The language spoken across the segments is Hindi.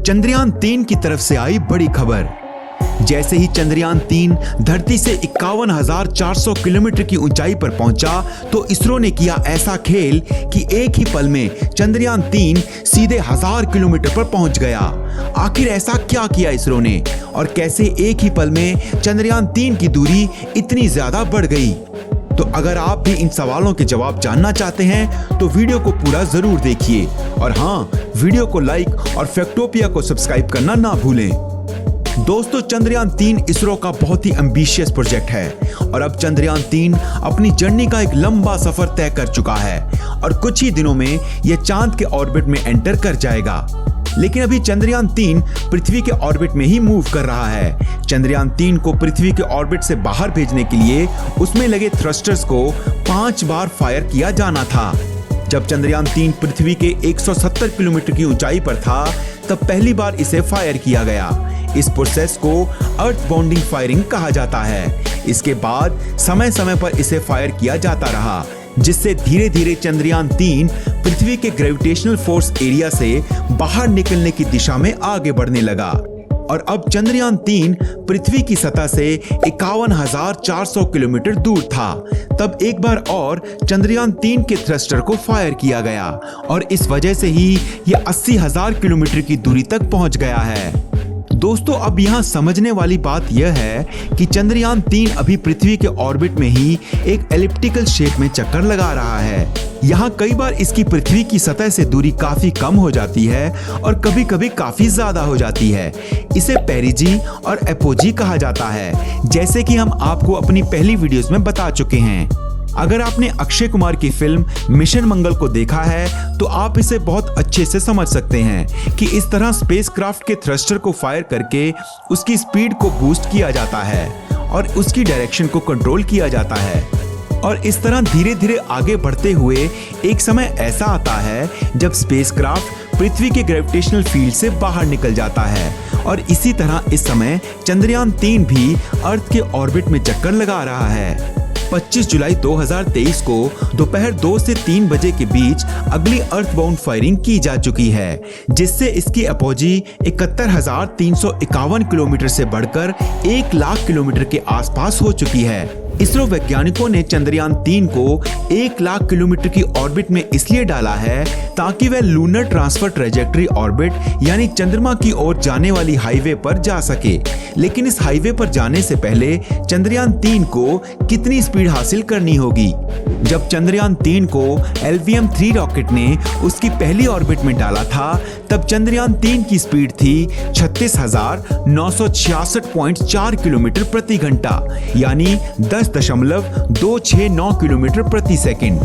चंद्रयान 3 की तरफ से आई बड़ी खबर। जैसे ही चंद्रयान 3 धरती से 51,400 किलोमीटर की ऊंचाई पर पहुंचा तो इसरो ने किया ऐसा खेल कि एक ही पल में चंद्रयान 3 सीधे 1000 किलोमीटर पर पहुंच गया। आखिर ऐसा क्या किया इसरो ने और कैसे एक ही पल में चंद्रयान 3 की दूरी इतनी ज्यादा बढ़ गई? तो अगर आप भी इन सवालों के जवाब जानना चाहते हैं तो वीडियो को पूरा जरूर देखिए और हाँ, वीडियो को लाइक और फैक्टोपिया को सब्सक्राइब करना ना भूलें। दोस्तों, चंद्रयान 3 इसरो का बहुत ही एम्बिशियस प्रोजेक्ट है और अब चंद्रयान 3 अपनी जर्नी का एक लंबा सफर तय कर चुका है और कुछ ही दिनों में यह चांद के ऑर्बिट में एंटर कर जाएगा। लेकिन अभी चंद्रयान 3 पृथ्वी के ऑर्बिट में ही मूव कर रहा है। चंद्रयान 3 को पृथ्वी के ऑर्बिट से बाहर भेजने के लिए उसमें लगे थ्रस्टर्स को 5 बार फायर किया जाना था। जब चंद्रयान 3 पृथ्वी के 170 किलोमीटर की ऊंचाई पर था तब पहली बार इसे फायर किया गया। इस प्रोसेस को अर्थ बाउंडिंग फायरिंग कहा जाता है। इसके बाद समय समय पर इसे फायर किया जाता रहा, जिससे धीरे धीरे चंद्रयान 3 पृथ्वी के ग्रेविटेशनल फोर्स एरिया से बाहर निकलने की दिशा में आगे बढ़ने लगा और अब चंद्रयान 3 पृथ्वी की सतह से 51,400 किलोमीटर दूर था। तब एक बार और चंद्रयान 3 के थ्रस्टर को फायर किया गया और इस वजह से ही यह 80,000 किलोमीटर की दूरी तक पहुंच गया है। दोस्तों, अब यहाँ समझने वाली बात यह है कि चंद्रयान 3 अभी पृथ्वी के ऑर्बिट में ही एक एलिप्टिकल शेप में चक्कर लगा रहा है। यहाँ कई बार इसकी पृथ्वी की सतह से दूरी काफी कम हो जाती है और कभी कभी काफी ज्यादा हो जाती है। इसे पेरिजी और एपोजी कहा जाता है, जैसे कि हम आपको अपनी पहली वीडियोस में बता चुके हैं। अगर आपने अक्षय कुमार की फिल्म मिशन मंगल को देखा है तो आप इसे बहुत अच्छे से समझ सकते हैं कि इस तरह स्पेसक्राफ्ट के थ्रस्टर को फायर करके उसकी स्पीड को बूस्ट किया जाता है और उसकी डायरेक्शन को कंट्रोल किया जाता है और इस तरह धीरे धीरे आगे बढ़ते हुए एक समय ऐसा आता है जब स्पेसक्राफ्ट पृथ्वी के ग्रेविटेशनल फील्ड से बाहर निकल जाता है और इसी तरह इस समय चंद्रयान 3 भी अर्थ के ऑर्बिट में चक्कर लगा रहा है। 25 जुलाई 2023 को दोपहर 2 से 3 बजे के बीच अगली अर्थबाउंड फायरिंग की जा चुकी है, जिससे इसकी अपोजी 71,351 किलोमीटर से बढ़कर 1,00,000 किलोमीटर के आसपास हो चुकी है। इसरो वैज्ञानिकों ने चंद्रयान 3 को 1,00,000 किलोमीटर की ऑर्बिट में इसलिए डाला है ताकि वह लूनर ट्रांसफर ट्रेजेक्टरी ऑर्बिट यानी चंद्रमा की ओर जाने वाली हाईवे पर जा सके। लेकिन इस हाईवे पर जाने से पहले चंद्रयान 3 को कितनी स्पीड हासिल करनी होगी? जब चंद्रयान 3 को LVM-3 रॉकेट ने उसकी पहली ऑर्बिट में डाला था तब चंद्रयान 3 की स्पीड थी 36,966.4 किलोमीटर प्रति घंटा यानी 10.269 किलोमीटर प्रति सेकंड।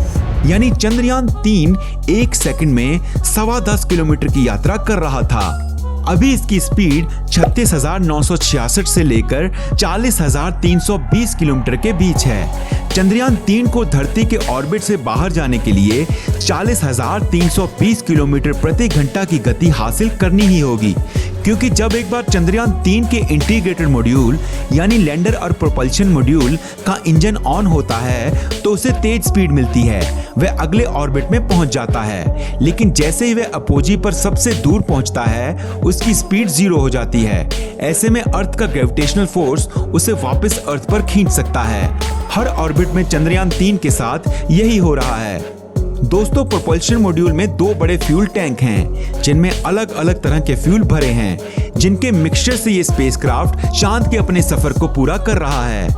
यानी चंद्रयान 3 एक सेकंड में 10.25 किलोमीटर की यात्रा कर रहा था। अभी इसकी स्पीड 36,966 से लेकर 40,320 किलोमीटर के बीच है। चंद्रयान 3 को धरती के ऑर्बिट से बाहर जाने के लिए 40,320 किलोमीटर प्रति घंटा की गति हासिल करनी ही होगी, क्योंकि जब एक बार चंद्रयान 3 के इंटीग्रेटेड मॉड्यूल यानी लैंडर और प्रोपल्शन मॉड्यूल का इंजन ऑन होता है तो उसे तेज स्पीड मिलती है, वह अगले ऑर्बिट में पहुंच जाता है। लेकिन जैसे ही वह अपोजी पर सबसे दूर पहुंचता है उसकी स्पीड 0 हो जाती है। ऐसे में अर्थ का ग्रेविटेशनल फोर्स उसे वापस अर्थ पर खींच सकता है। हर ऑर्बिट में चंद्रयान 3 के साथ यही हो रहा है। दोस्तों, प्रोपल्शन मॉड्यूल में 2 बड़े फ्यूल टैंक हैं जिनमें अलग अलग तरह के फ्यूल भरे हैं, जिनके मिक्सचर से ये स्पेसक्राफ्ट चांद के अपने सफर को पूरा कर रहा है।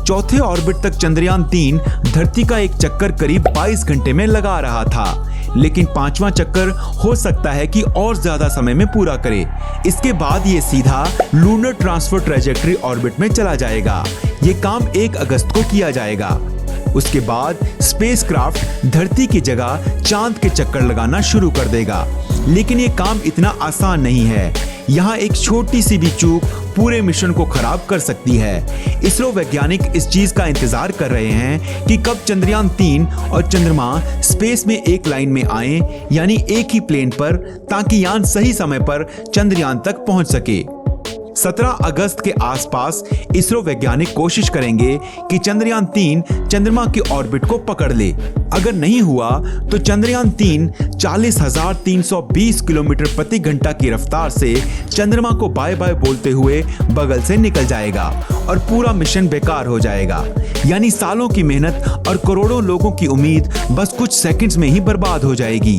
चौथे ऑर्बिट तक चंद्रयान 3 धरती का एक चक्कर करीब 22 घंटे में लगा रहा था, लेकिन 5वां चक्कर हो सकता है कि और ज्यादा समय में पूरा करे। इसके बाद ये सीधा लूनर ट्रांसफर ट्रेजेक्टरी ऑर्बिट में चला जाएगा। ये काम 1 अगस्त को किया जाएगा। उसके बाद स्पेसक्राफ्ट धरती की जगह चांद के चक्कर लगाना शुरू कर देगा। लेकिन ये काम इतना आसान नहीं है। यहाँ एक छोटी सी भी चूक पूरे मिशन को खराब कर सकती है। इसरो वैज्ञानिक इस चीज का इंतजार कर रहे हैं कि कब चंद्रयान 3 और चंद्रमा स्पेस में एक लाइन में आए, यानी एक ही प्लेन पर, ताकि यान सही समय पर चंद्रयान तक पहुंच सके। 17 अगस्त के आसपास इसरो वैज्ञानिक कोशिश करेंगे कि चंद्रयान 3 चंद्रमा के ऑर्बिट को पकड़ ले। अगर नहीं हुआ तो चंद्रयान 3 40,320 किलोमीटर प्रति घंटा की रफ्तार से चंद्रमा को बाय बाय बोलते हुए बगल से निकल जाएगा और पूरा मिशन बेकार हो जाएगा। यानी सालों की मेहनत और करोड़ों लोगों की उम्मीद बस कुछ सेकंड्स में ही बर्बाद हो जाएगी।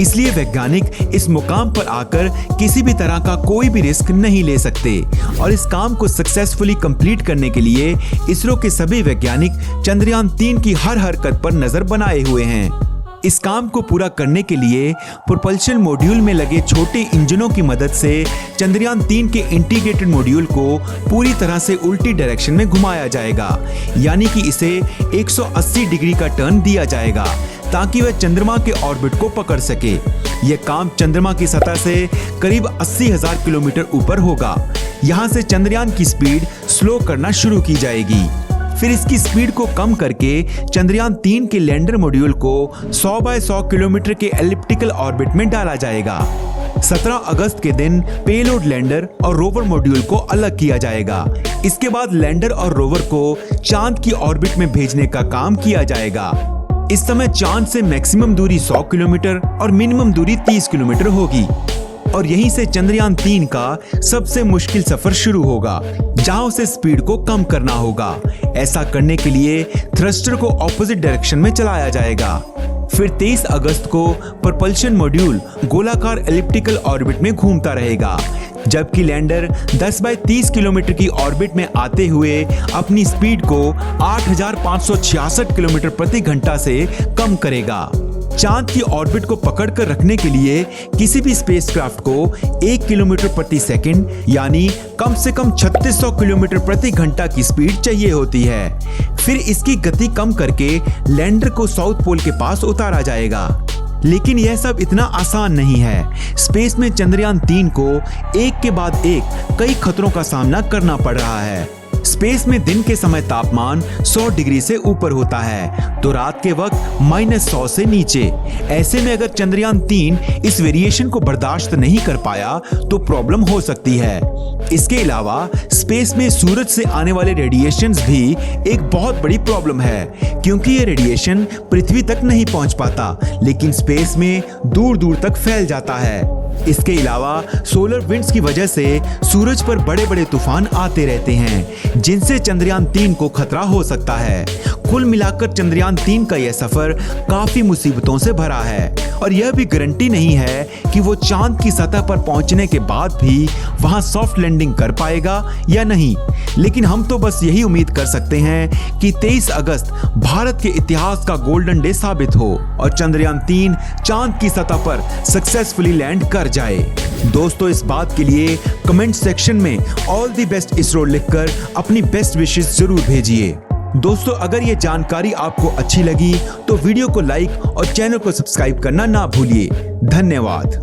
इसलिए वैज्ञानिक इस मुकाम पर आकर किसी भी तरह का कोई भी रिस्क नहीं ले सकते और इस काम को सक्सेसफुली कंप्लीट करने के लिए इसरो के सभी वैज्ञानिक चंद्रयान 3 की हर हरकत पर नजर बनाए हुए हैं। इस काम को पूरा करने के लिए प्रोपल्शन मॉड्यूल में लगे छोटे इंजनों की मदद से चंद्रयान 3 के इंटीग्रेटेड मॉड्यूल को पूरी तरह से उल्टी डायरेक्शन में घुमाया जाएगा, यानी कि इसे 180 डिग्री का टर्न दिया जाएगा ताकि वह चंद्रमा के ऑर्बिट को पकड़ सके। यह काम चंद्रमा की सतह से करीब 80,000 किलोमीटर ऊपर होगा। यहाँ से चंद्रयान की स्पीड स्लो करना शुरू की जाएगी। फिर इसकी स्पीड को कम करके चंद्रयान 3 के लैंडर मॉड्यूल को 100 बाय 100 किलोमीटर के एलिप्टिकल ऑर्बिट में डाला जाएगा। 17 अगस्त के दिन पेलोड लैंडर और रोवर मॉड्यूल को अलग किया जाएगा। इसके बाद लैंडर और रोवर को चांद की ऑर्बिट में भेजने का काम किया जाएगा। इस समय चांद से मैक्सिमम दूरी 100 किलोमीटर और मिनिमम दूरी 30 किलोमीटर होगी और यहीं से चंद्रयान 3 का सबसे मुश्किल सफर शुरू होगा, जहां उसे स्पीड को कम करना होगा। ऐसा करने के लिए थ्रस्टर को ऑपोजिट डायरेक्शन में चलाया जाएगा। फिर 23 अगस्त को प्रोपल्शन मॉड्यूल गोलाकार एलिप्टिकल ऑर्बिट में घूमता रहेगा, जबकि लैंडर 10 बाय 30 किलोमीटर की ऑर्बिट में आते हुए अपनी स्पीड को 8,566 किलोमीटर प्रति घंटा से कम करेगा। चांद की ऑर्बिट को पकड़कर रखने के लिए किसी भी स्पेसक्राफ्ट को 1 किलोमीटर प्रति सेकंड यानी कम से कम 3600 किलोमीटर प्रति घंटा की स्पीड चाहिए होती है। फिर इसकी गति कम करके लैंडर को साउथ पोल के पास उतारा जाएगा। लेकिन यह सब इतना आसान नहीं है। स्पेस में चंद्रयान 3 को एक के बाद एक कई खतरों का सामना करना पड़ रहा है। स्पेस में दिन के समय तापमान 100 डिग्री से ऊपर होता है तो रात के वक्त -100 से नीचे। ऐसे में अगर चंद्रयान 3 इस वेरिएशन को बर्दाश्त नहीं कर पाया तो प्रॉब्लम हो सकती है। इसके अलावा स्पेस में सूरज से आने वाले रेडिएशंस भी एक बहुत बड़ी प्रॉब्लम है, क्योंकि ये रेडिएशन पृथ्वी तक नहीं पहुंच पाता लेकिन स्पेस में दूर दूर तक फैल जाता है। इसके अलावा सोलर विंड्स की वजह से सूरज पर बड़े बड़े तूफान आते रहते हैं, जिनसे चंद्रयान 3 को खतरा हो सकता है। कुल मिलाकर चंद्रयान 3 का यह सफर काफी मुसीबतों से भरा है और यह भी गारंटी नहीं है कि वो चांद की सतह पर पहुंचने के बाद भी वहां सॉफ्ट लैंडिंग कर पाएगा या नहीं। लेकिन हम तो बस यही उम्मीद कर सकते हैं कि 23 अगस्त भारत के इतिहास का गोल्डन डे साबित हो और चंद्रयान 3 चांद की सतह पर सक्सेसफुली लैंड कर जाए। दोस्तों, इस बात के लिए कमेंट सेक्शन में ऑल द बेस्ट इसरो लिखकर अपनी बेस्ट विशेस जरूर भेजिए। दोस्तों, अगर ये जानकारी आपको अच्छी लगी तो वीडियो को लाइक और चैनल को सब्सक्राइब करना ना भूलिए। धन्यवाद।